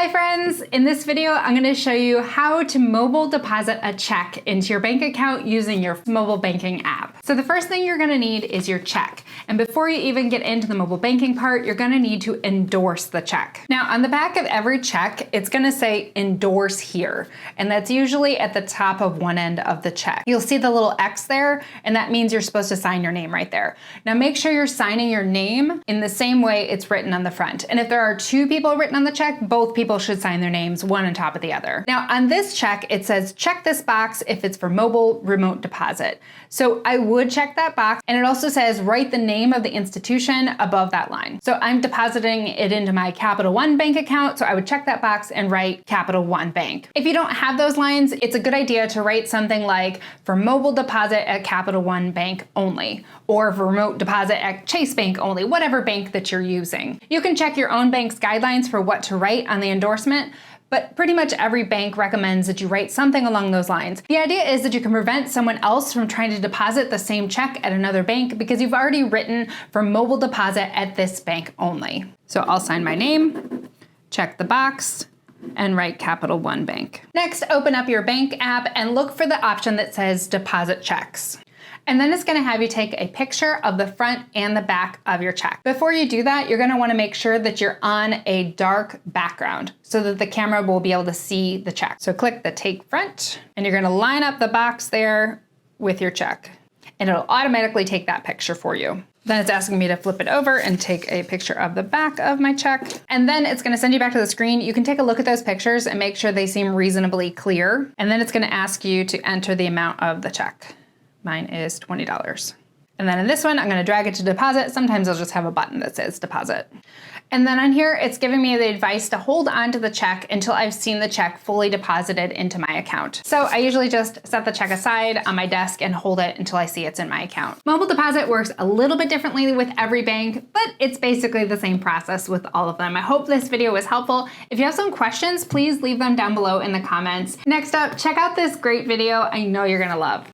Hi friends! In this video, I'm going to show you how to mobile deposit a check into your bank account using your mobile banking app. So the first thing you're going to need is your check. And before you even get into the mobile banking part, you're going to need to endorse the check. Now on the back of every check, it's going to say endorse here. And that's usually at the top of one end of the check. You'll see the little X there, and that means you're supposed to sign your name right there. Now make sure you're signing your name in the same way it's written on the front. And if there are two people written on the check, both people should sign their names one on top of the other. Now on this check, it says check this box if it's for mobile remote deposit. So I would check that box, and it also says write the name of the institution above that line. So I'm depositing it into my Capital One bank account, so I would check that box and write Capital One Bank. If you don't have those lines, it's a good idea to write something like for mobile deposit at Capital One Bank only, or for remote deposit at Chase Bank only, whatever bank that you're using. You can check your own bank's guidelines for what to write on the endorsement, but pretty much every bank recommends that you write something along those lines. The idea is that you can prevent someone else from trying to deposit the same check at another bank because you've already written for mobile deposit at this bank only. So I'll sign my name, check the box, and write Capital One Bank. Next, open up your bank app and look for the option that says deposit checks. And then it's gonna have you take a picture of the front and the back of your check. Before you do that, you're gonna wanna make sure that you're on a dark background so that the camera will be able to see the check. So click the take front, and you're gonna line up the box there with your check, and it'll automatically take that picture for you. Then it's asking me to flip it over and take a picture of the back of my check. And then it's gonna send you back to the screen. You can take a look at those pictures and make sure they seem reasonably clear. And then it's gonna ask you to enter the amount of the check. Mine is $20. And then in this one, I'm gonna drag it to deposit. Sometimes I'll just have a button that says deposit. And then on here, it's giving me the advice to hold on to the check until I've seen the check fully deposited into my account. So I usually just set the check aside on my desk and hold it until I see it's in my account. Mobile deposit works a little bit differently with every bank, but it's basically the same process with all of them. I hope this video was helpful. If you have some questions, please leave them down below in the comments. Next up, check out this great video I know you're gonna love.